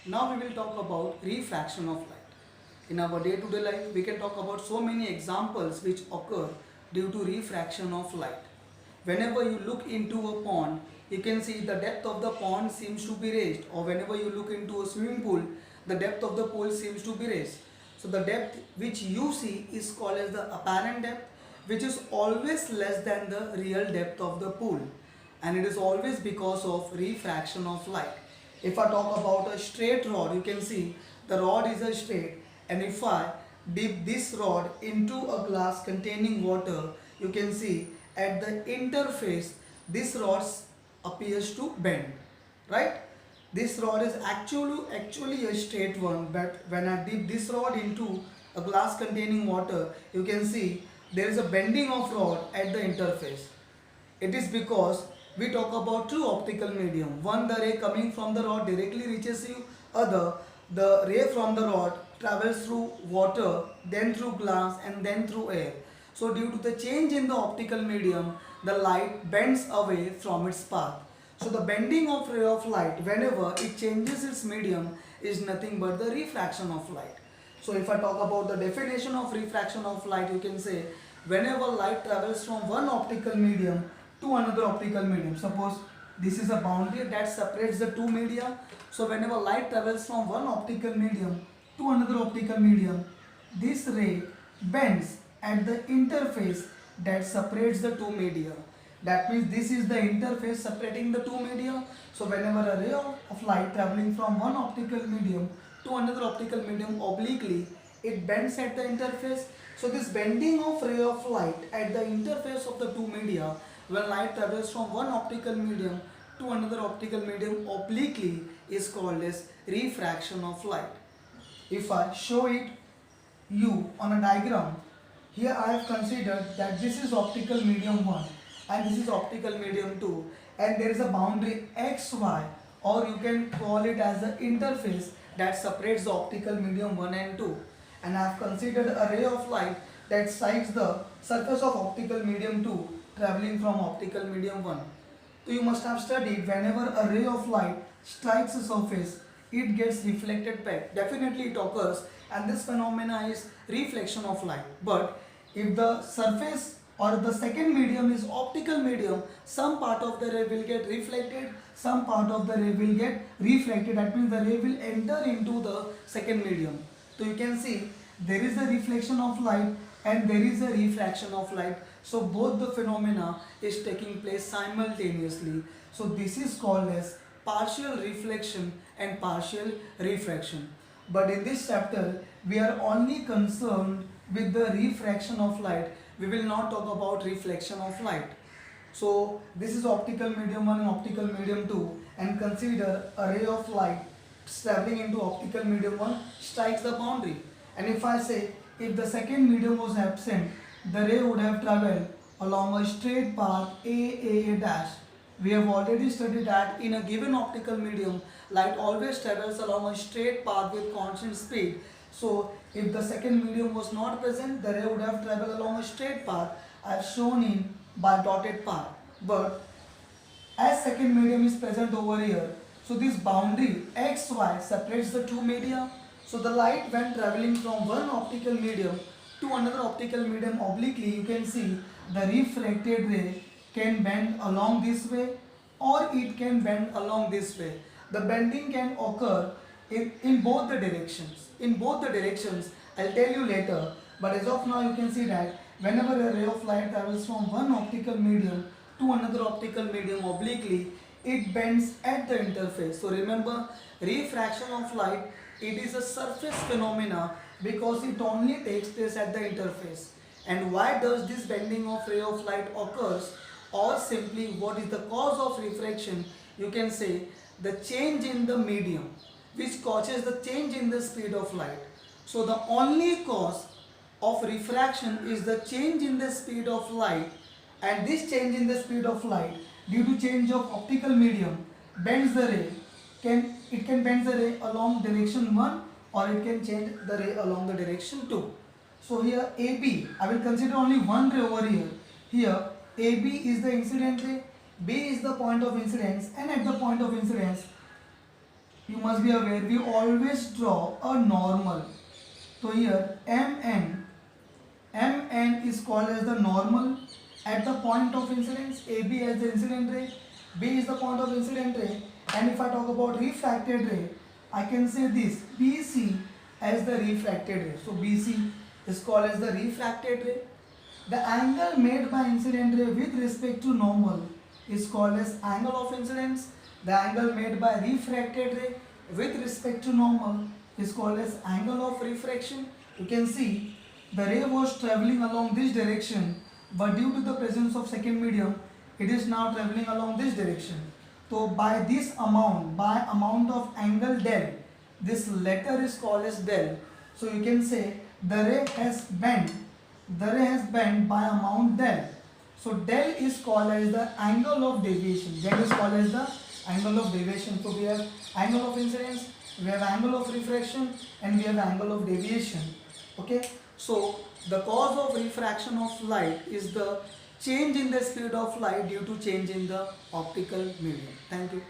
Now we will talk about refraction of light. In our day-to-day life, we can talk about so many examples which occur due to refraction of light. Whenever you look into a pond, you can see the depth of the pond seems to be raised, or whenever you look into a swimming pool, the depth of the pool seems to be raised. So the depth which you see is called as the apparent depth, which is always less than the real depth of the pool, and it is always because of refraction of light. If I talk about a straight rod, you can see the rod is a straight, and if I dip this rod into a glass containing water, you can see at the interface this rod appears to bend, right? This rod is actually a straight one, but when I dip this rod into a glass containing water, you can see there is a bending of rod at the interface. It is because we talk about two optical medium. One, the ray coming from the rod directly reaches you. Other, the ray from the rod travels through water, then through glass, and then through air. So due to the change in the optical medium, the light bends away from its path. So the bending of ray of light, whenever it changes its medium, is nothing but the refraction of light. So if I talk about the definition of refraction of light, you can say whenever light travels from one optical medium to another optical medium. Suppose this is a boundary that separates the two media. So whenever light travels from one optical medium to another optical medium, this ray bends at the interface that separates the two media. That means this is the interface separating the two media. So whenever a ray of light traveling from one optical medium to another optical medium obliquely, it bends at the interface. So this bending of ray of light at the interface of the two media, when light travels from one optical medium to another optical medium obliquely, is called as refraction of light. If I show it you on a diagram, here I have considered that this is optical medium 1 and this is optical medium 2, and there is a boundary xy, or you can call it as the interface that separates the optical medium 1 and 2, and I have considered a ray of light that strikes the surface of optical medium 2 traveling from optical medium 1. So you must have studied whenever a ray of light strikes a surface, it gets reflected back. Definitely it occurs, and this phenomena is reflection of light. But if the surface or the second medium is optical medium, some part of the ray will get reflected, some part of the ray will get refracted. That means the ray will enter into the second medium. So you can see there is a reflection of light and there is a refraction of light. So both the phenomena is taking place simultaneously. So this is called as partial reflection and partial refraction. But in this chapter we are only concerned with the refraction of light. We will not talk about reflection of light. So this is optical medium 1 and optical medium 2, and consider a ray of light traveling into optical medium 1 strikes the boundary, and if I say if the second medium was absent, the ray would have traveled along a straight path a dash. We have already studied that in a given optical medium, light always travels along a straight path with constant speed. So if the second medium was not present, the ray would have traveled along a straight path as shown in by dotted path. But as second medium is present over here, so this boundary xy separates the two media. So the light, when traveling from one optical medium to another optical medium obliquely, you can see the refracted ray can bend along this way or it can bend along this way. The bending can occur in both the directions. In both the directions, I'll tell you later, but as of now you can see that whenever a ray of light travels from one optical medium to another optical medium obliquely, it bends at the interface. So remember, refraction of light, it is a surface phenomena because it only takes place at the interface. And why does this bending of ray of light occurs, or simply what is the cause of refraction? You can say the change in the medium which causes the change in the speed of light. So the only cause of refraction is the change in the speed of light, and this change in the speed of light due to change of optical medium bends the ray. It can bend the ray along direction 1 or it can change the ray along the direction 2. So here AB, I will consider only one ray over here. Here AB is the incident ray, B is the point of incidence, and at the point of incidence you must be aware we always draw a normal. So here Mn is called as the normal at the point of incidence, AB as the incident ray, B is the point of incident ray, and if I talk about refracted ray, I can say this BC as the refracted ray. So BC is called as the refracted ray. The angle made by incident ray with respect to normal is called as angle of incidence. The angle made by refracted ray with respect to normal is called as angle of refraction. You can see the ray was traveling along this direction, but due to the presence of second medium, it is now traveling along this direction. So by this amount, by amount of angle del, this letter is called as del. So you can say the ray has bent by amount del. So del is called as the angle of deviation. Del is called as the angle of deviation. So we have angle of incidence, we have angle of refraction, and we have angle of deviation. Okay. So the cause of refraction of light is the change in the speed of light due to change in the optical medium. Thank you.